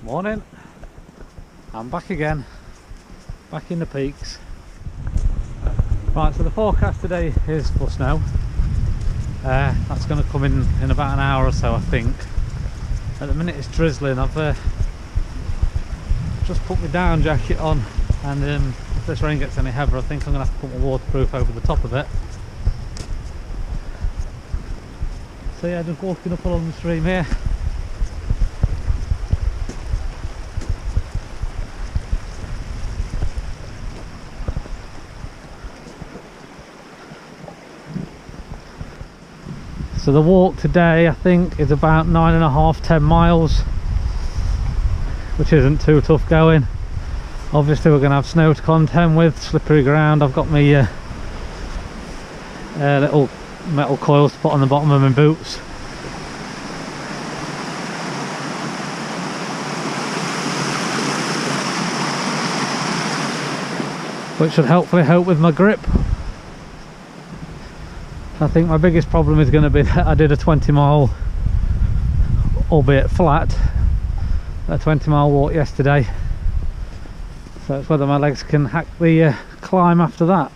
Morning. I'm back again, back in the peaks. Right, so the forecast today is for snow. That's going to come in about an hour or so, I think. At the minute it's drizzling. I've just put my down jacket on, and if this rain gets any heavier, I think I'm going to have to put my waterproof over the top of it. So yeah, just walking up along the stream here. So the walk today I think is about 9.5–10 miles, which isn't too tough going. Obviously we're going to have snow to contend with, slippery ground. I've got my little metal coils to put on the bottom of my boots. Which should hopefully help with my grip. I think my biggest problem is going to be that I did a 20-mile, albeit flat, a 20-mile walk yesterday. So it's whether my legs can hack the climb after that.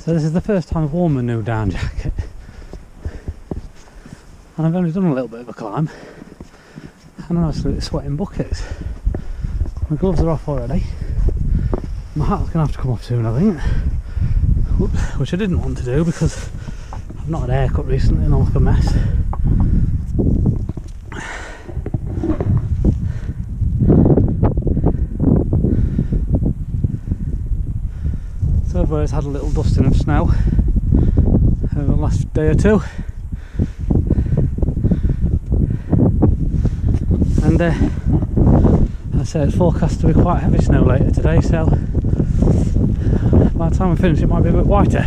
So this is the first time I've worn my new down jacket. And I've only done a little bit of a climb. And I'm absolutely sweating buckets. My gloves are off already. My hat's going to have to come off soon, I think. Whoops, which I didn't want to do because I've not had a haircut recently and I look a mess. So everywhere's had a little dusting of snow over the last day or two. And I say it's forecast to be quite heavy snow later today, so by the time we finish it might be a bit whiter.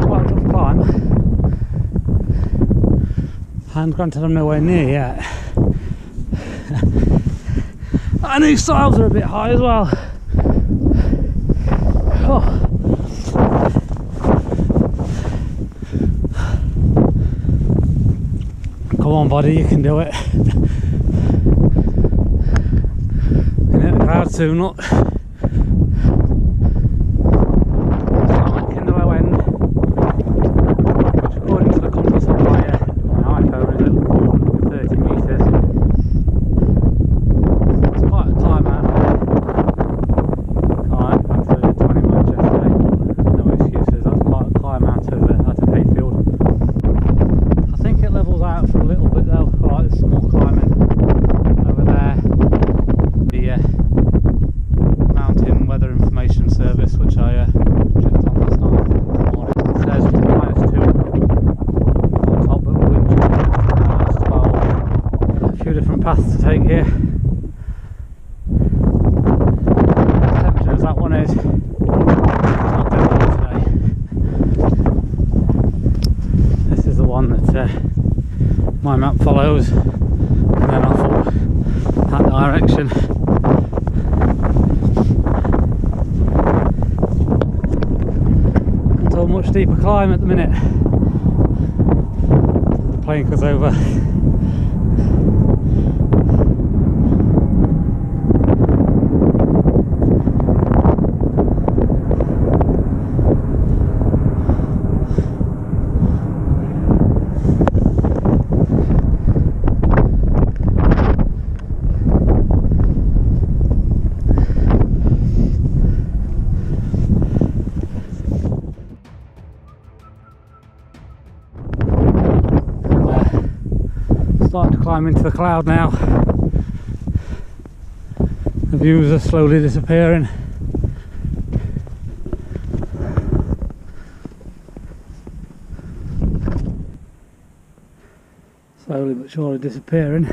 Quite a tough climb, and granted I'm nowhere near yet. And these sides are a bit high as well. Oh. Come on buddy, you can do it. You hit the crowd soon, look. Kinder Reservoir, which according to the compass on my iPhone is at 430 metres. It's quite a climb out. Alright, that's 20 miles yesterday. No excuses, that's quite a climb out of Hayfield. I think it levels out for a little bit though. Alright, there's some more climbing over there. The mountain weather information service, which I checked on last night morning, says -2 on top, but wind -12. A few different paths to take here. Temperature as that one is not too bad today. This is the one that my map follows, and then off up that direction. Into a much deeper climb at the minute. The plane goes over. Starting to climb into the cloud now. The views are slowly disappearing. Slowly but surely disappearing.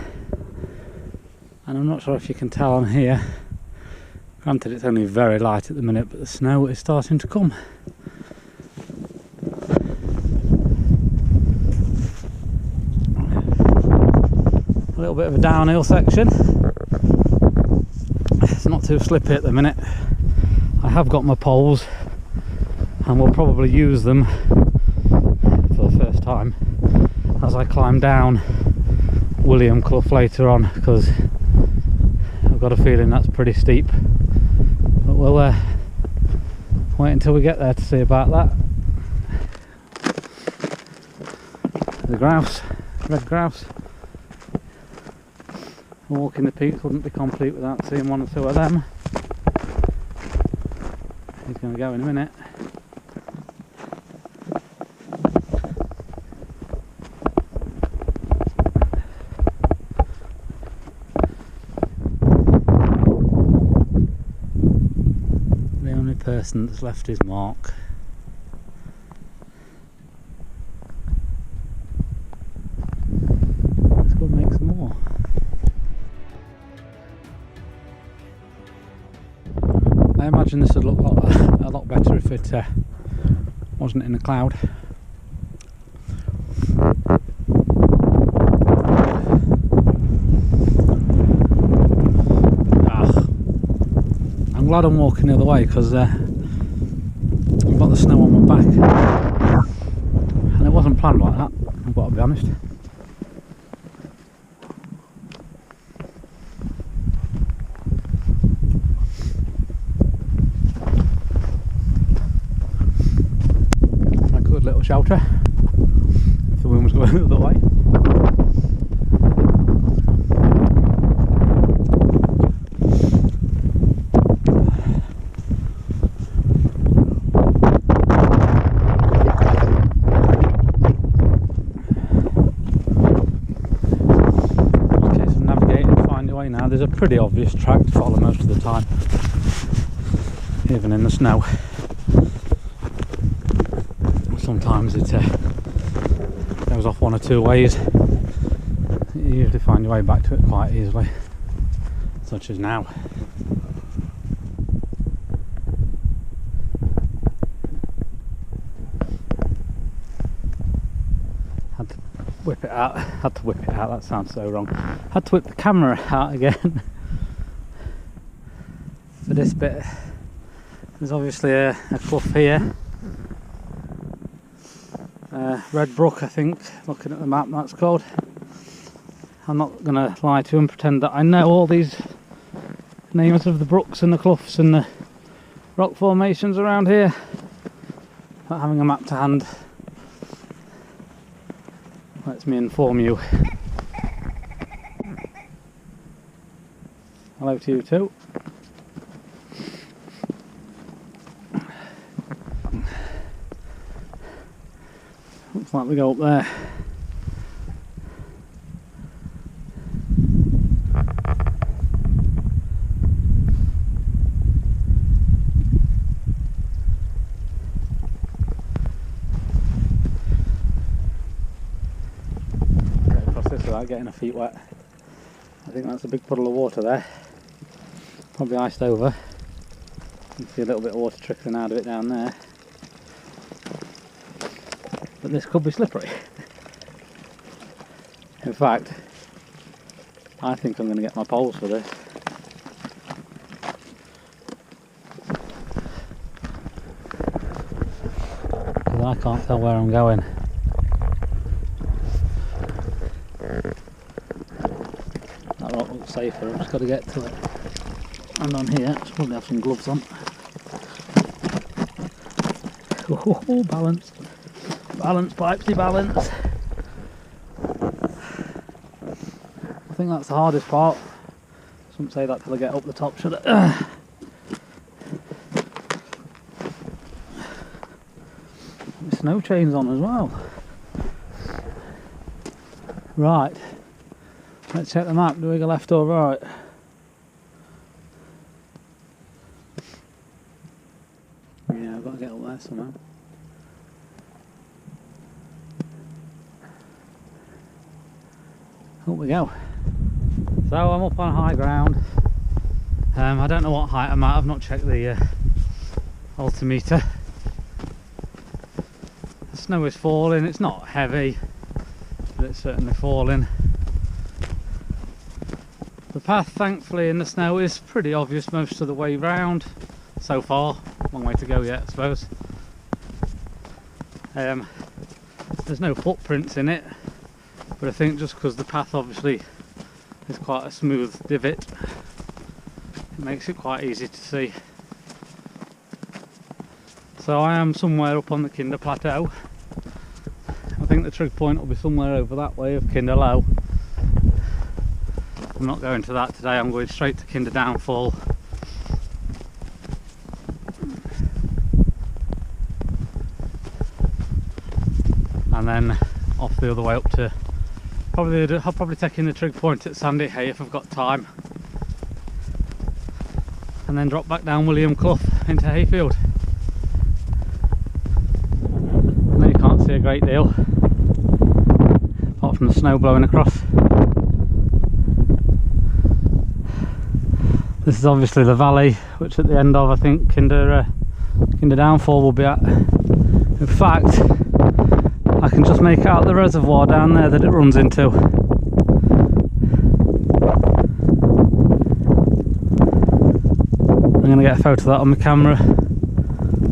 And I'm not sure if you can tell on here. Granted it's only very light at the minute, but the snow is starting to come. A little bit of a downhill section. It's not too slippy at the minute. I have got my poles and will probably use them for the first time as I climb down William Clough later on, because I've got a feeling that's pretty steep. But we'll wait until we get there to see about that. The grouse, red grouse. Walking the peaks wouldn't be complete without seeing one or two of them. He's going to go in a minute. The only person that's left his mark. Let's go make some more. I imagine this would look a lot better if it wasn't in a cloud. I'm glad I'm walking the other way, because I've got the snow on my back and it wasn't planned like that, I've got to be honest. Little shelter if the wind was going the other way. Okay, so navigating to find your way now. There's a pretty obvious track to follow most of the time, even in the snow. Sometimes it goes off one or two ways. You usually find your way back to it quite easily, such as now. Had to whip it out. That sounds so wrong. Had to whip the camera out again for this bit. There's obviously a clough here. Red Brook, I think, looking at the map, that's called. I'm not going to lie to you and pretend that I know all these names of the brooks and the cloughs and the rock formations around here. Not having a map to hand lets me inform you. Hello to you too. Looks like we go up there. Go across this without getting our feet wet. I think that's a big puddle of water there. Probably iced over. You can see a little bit of water trickling out of it down there. But this could be slippery. In fact, I think I'm going to get my poles for this. Because I can't tell where I'm going. That rock looks safer, I've just got to get to it. And on here, I should probably have some gloves on. Oh, balance. Balance, pipesy, balance. I think that's the hardest part. Some say that till I get up the top, should I? Snow chains on as well. Right. Let's check the map. Do we go left or right? Yeah, I've got to get up there somehow. Up we go. So I'm up on high ground. I don't know what height I'm at. I've not checked the altimeter. The snow is falling. It's not heavy, but it's certainly falling. The path, thankfully, in the snow is pretty obvious most of the way round so far. Long way to go yet, I suppose. There's no footprints in it, but I think just because the path obviously is quite a smooth divot, it makes it quite easy to see. So I am somewhere up on the Kinder Plateau. I think the trig point will be somewhere over that way of Kinder Low. I'm not going to that today, I'm going straight to Kinder Downfall. And then off the other way up to I'll probably take in the trig point at Sandy Hay if I've got time, and then drop back down William Clough into Hayfield. I know you can't see a great deal apart from the snow blowing across. This is obviously the valley which at the end of I think Kinder Downfall will be at. In fact, I can just make out the reservoir down there that it runs into. I'm going to get a photo of that on my camera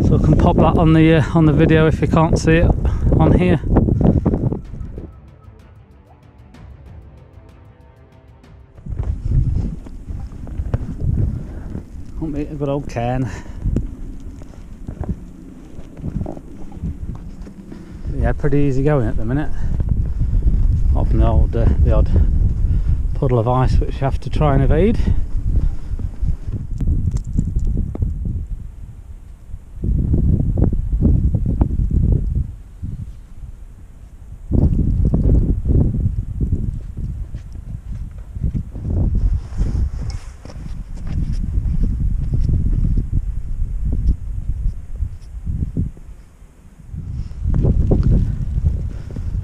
so I can pop that on the video if you can't see it on here. Won't be a good old cairn. Yeah, pretty easy going at the minute. Apart from the odd puddle of ice which you have to try and evade.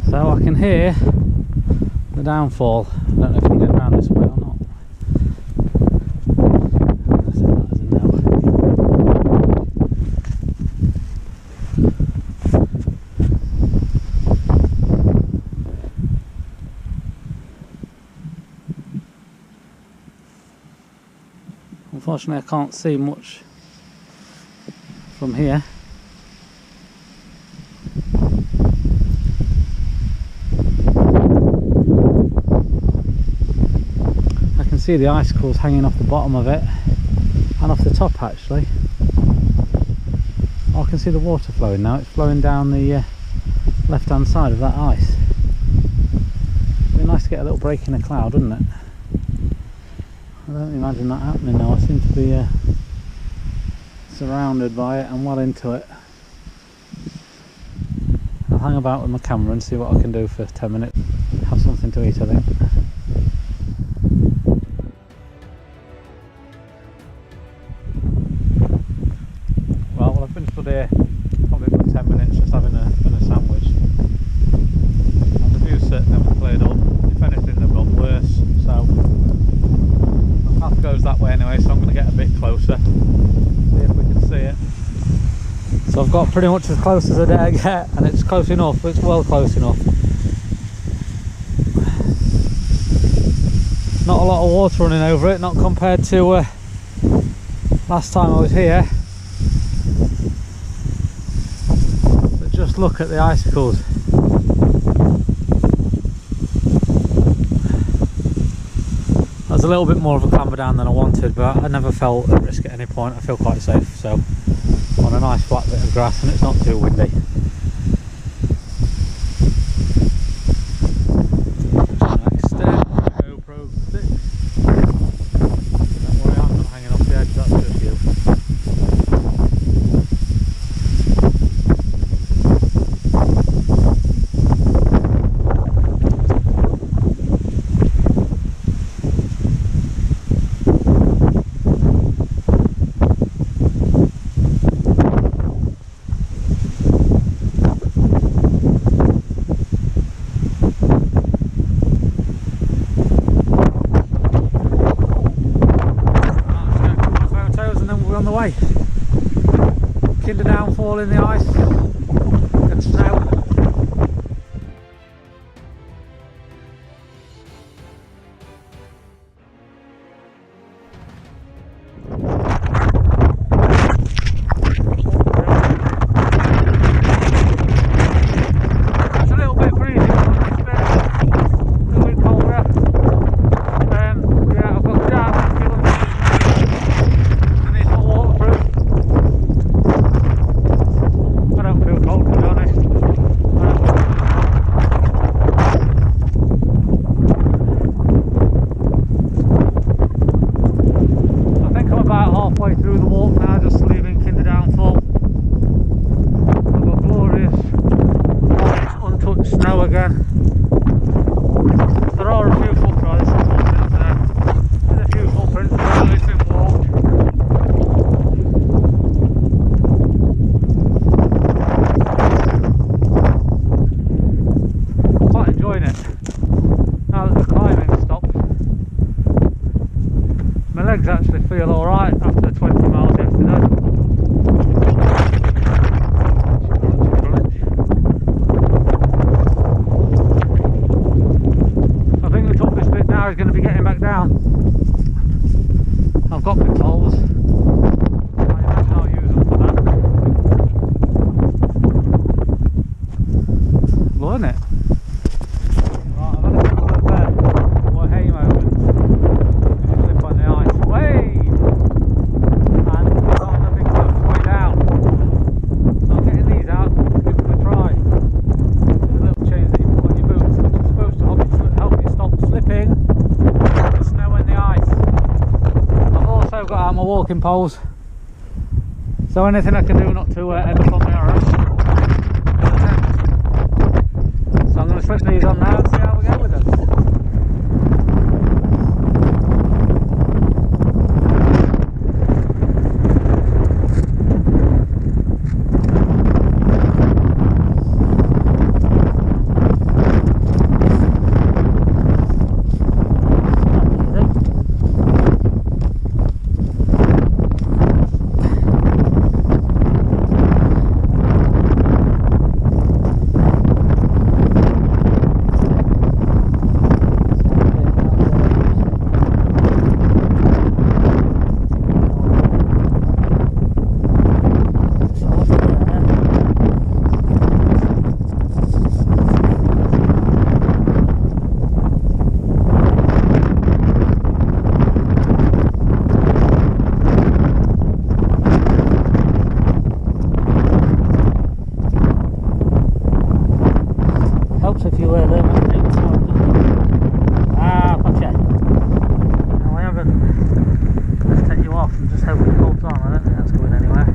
So I can hear the downfall. I don't know if I can get around this way or not. I think that is a no. Unfortunately, I can't see much from here. See the icicles hanging off the bottom of it and off the top actually. Oh, I can see the water flowing now. It's flowing down the left hand side of that ice. It'd be nice to get a little break in a cloud, wouldn't it? I don't imagine that happening now. I seem to be surrounded by it and well into it. I'll hang about with my camera and see what I can do for 10 minutes. Have something to eat, I think. Here probably about 10 minutes just having a sandwich, and the view set never cleared up. If anything, they've got worse, so the path goes that way anyway, so I'm going to get a bit closer, see if we can see it. So I've got pretty much as close as I dare get, and it's close enough, it's well close enough. Not a lot of water running over it, not compared to last time I was here. Just look at the icicles. That was a little bit more of a clamber down than I wanted, but I never felt at risk at any point. I feel quite safe, so on a nice flat bit of grass and it's not too windy. Next step, GoPro stick. Don't worry, I'm not hanging off the edge, that's just you. On the way. Kinder Downfall in the ice and snow. halfway through the walk now, just leaving Kinder down full. We've got glorious, nice, untouched snow again. There are a few footprints, unfortunately today. There's a few footprints where it's been walked. Quite enjoying it. Now that the climbing stopped, my legs actually feel alright after 20 miles yesterday. I think the toughest bit now is going to be getting back down. I've got my poles. I imagine I'll use them for that. Loving it. Right, I've had a couple of hay moments. Slip on the ice. Way! And got a big cliff way down. So I'm getting these out, give them a try. There's a little change that you put on your boots, which is supposed to help you stop slipping the snow and the ice. I've also got out my walking poles, so anything I can do not to end up on my arrows. So I'm going to switch these on now and see how we go with them. If you wear them, gotcha. No, I haven't. Let's take you off and just hope it holds on. I don't think that's going anywhere.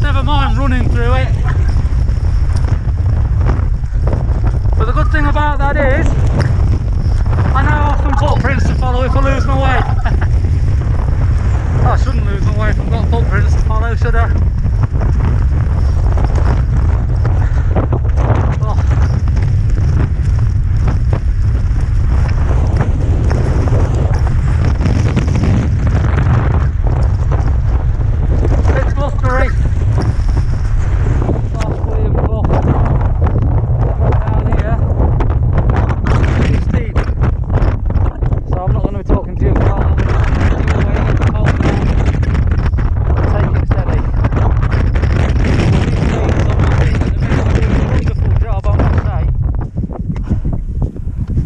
Never mind running through it. But the good thing about that is I now have some footprints to follow if I lose my way. I shouldn't lose my way if I've got footprints to follow, should I?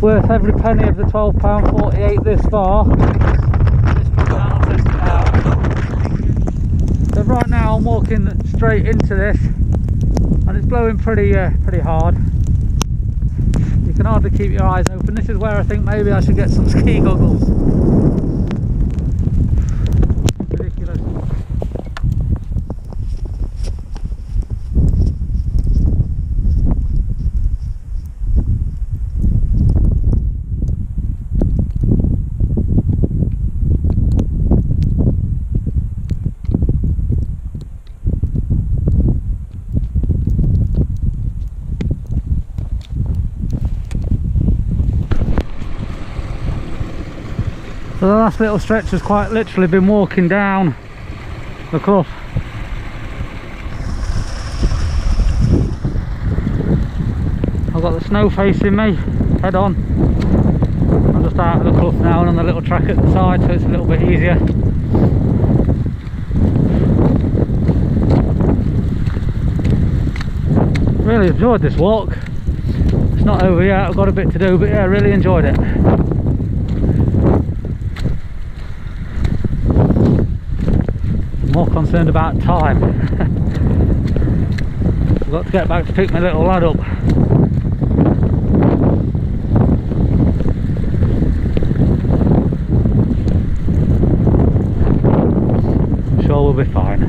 worth every penny of the £12.48 this far. I'll test it out. So right now I'm walking straight into this, and it's blowing pretty hard. You can hardly keep your eyes open. This is where I think maybe I should get some ski goggles. Ridiculous. So the last little stretch has quite literally been walking down the Clough. I've got the snow facing me, head on. I'm just out of the Clough now and on the little track at the side, so it's a little bit easier. Really enjoyed this walk. It's not over yet, I've got a bit to do, but yeah, really enjoyed it. More concerned about time. I've got to get back to pick my little lad up. I'm sure we'll be fine.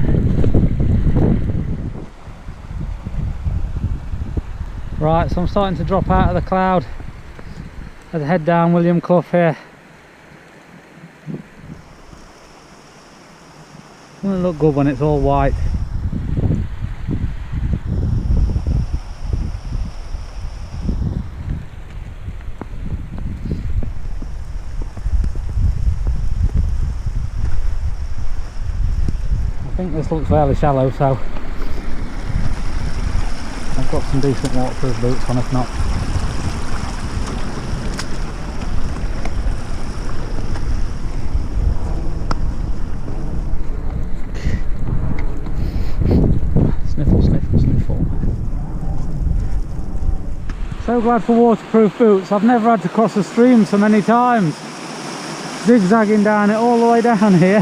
Right, so I'm starting to drop out of the cloud as I head down William Clough here. Doesn't look good when it's all white. I think this looks fairly shallow, so I've got some decent waterproof boots on if not. So glad for waterproof boots. I've never had to cross a stream so many times. Zigzagging down it all the way down here.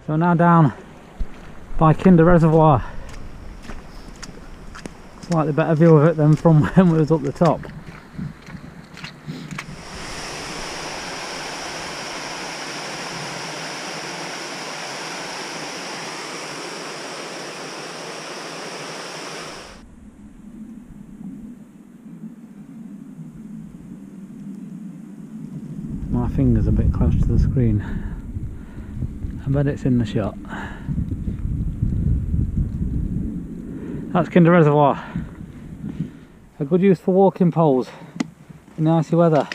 So now down by Kinder Reservoir. Slightly better view of it than from when we was up the top. My finger's a bit close to the screen. I bet it's in the shot. That's Kinder Reservoir. A good use for walking poles in the icy weather.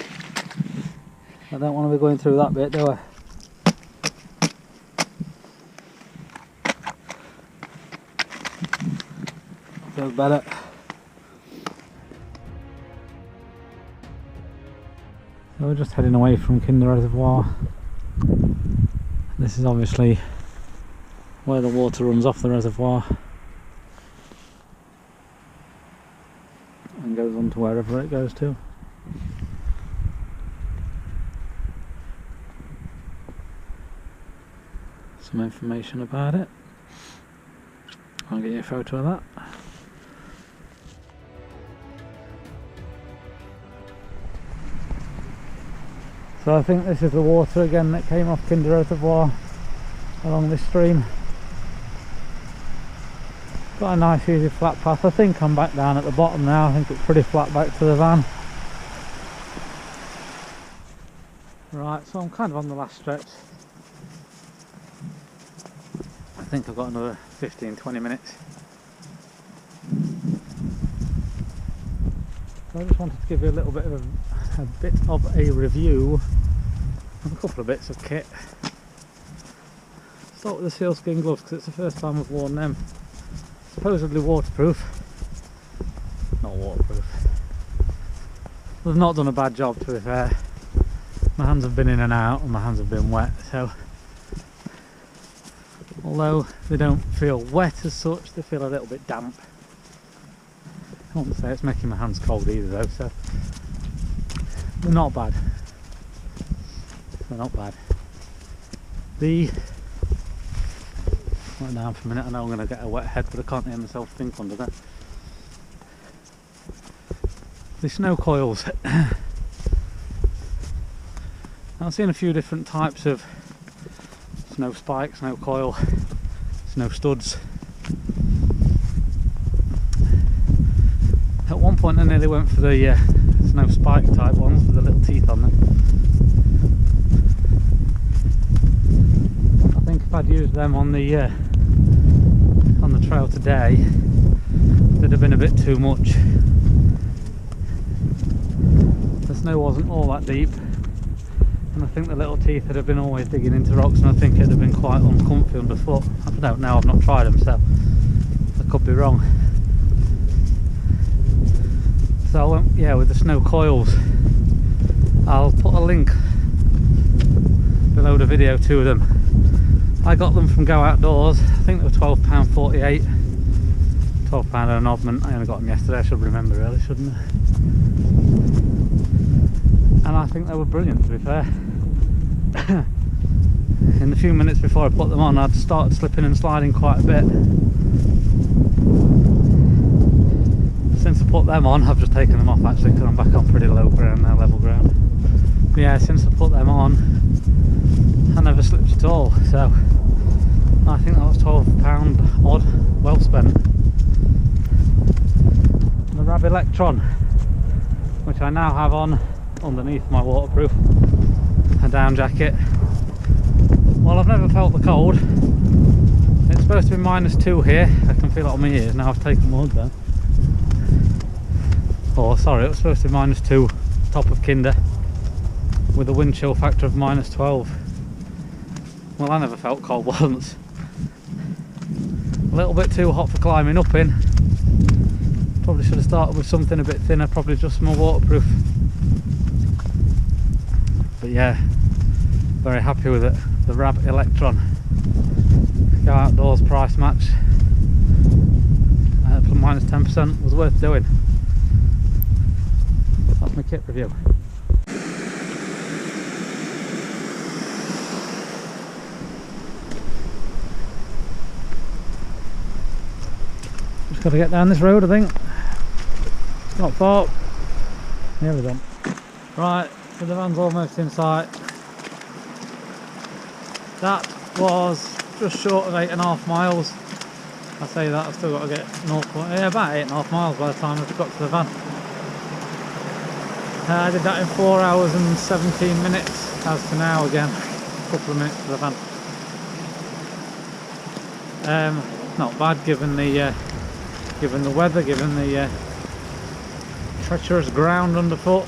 I don't want to be going through that bit, do I? Feels better. So we're just heading away from Kinder Reservoir. This is obviously where the water runs off the reservoir and goes on to wherever it goes to. Some information about it. I'll get you a photo of that. So I think this is the water again that came off Kinder Reservoir along this stream. Got a nice easy flat path. I think I'm back down at the bottom now. I think it's pretty flat back to the van. Right, so I'm kind of on the last stretch. I think I've got another 15-20 minutes. So I just wanted to give you a little bit of a review of a couple of bits of kit. Start with the sealskin gloves because it's the first time I've worn them. Supposedly waterproof. Not waterproof. They've not done a bad job, to be fair. My hands have been in and out and my hands have been wet, so although they don't feel wet as such, they feel a little bit damp. I wouldn't say it's making my hands cold either though, so they're not bad. They're not bad. The right down for a minute, I know I'm going to get a wet head, but I can't hear myself think under there. The snow coils. I've seen a few different types of snow spike, snow coil, snow studs. At one point I nearly went for the snow spike type ones with the little teeth on them. I think if I'd used them on the trail today, they'd have been a bit too much. The snow wasn't all that deep, and I think the little teeth would have been always digging into rocks, and I think it'd have been quite uncomfy underfoot. I don't know, I've not tried them, so I could be wrong. So I went, yeah, with the snow coils. I'll put a link below the video to them. I got them from Go Outdoors. I think they were £12.48. £12 and an oddment. I only got them yesterday, I should remember really, shouldn't I? And I think they were brilliant, to be fair. In the few minutes before I put them on, I'd started slipping and sliding quite a bit. Since I put them on, I've just taken them off actually because I'm back on pretty low ground now, level ground. But yeah, since I put them on, I never slipped at all, so I think that was £12 odd, well spent. The Rab Electron, which I now have on underneath my waterproof, a down jacket. Well, I've never felt the cold. It's supposed to be -2 here. I can feel it on my ears now. I've taken my hood down. Oh, sorry, it was supposed to be -2 top of Kinder with a wind chill factor of -12. Well, I never felt cold once. A little bit too hot for climbing up in. Probably should have started with something a bit thinner, probably just more waterproof. But yeah, very happy with it. The Rab Electron. Go Outdoors price match for -10% was worth doing. That's my kit review. Just got to get down this road, I think. Not far. Nearly done. Right, so the van's almost in sight. That was just short of 8.5 miles. I say that, I've still got to get about 8.5 miles by the time I've got to the van. I did that in 4 hours and 17 minutes, as to now again, a couple of minutes to the van. Not bad given the weather, given the treacherous ground underfoot.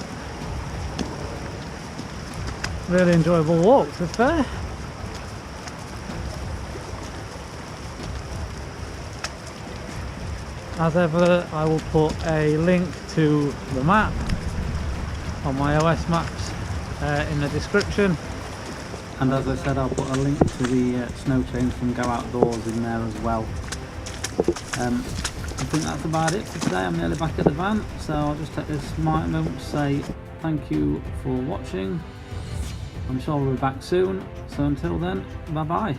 Really enjoyable walk, to be fair. As ever, I will put a link to the map on my OS maps in the description, and as I said, I'll put a link to the snow chains from Go Outdoors in there as well. I think that's about it for today. I'm nearly back at the van, so I'll just take this moment to say thank you for watching. I'm sure we'll be back soon, so until then, bye bye.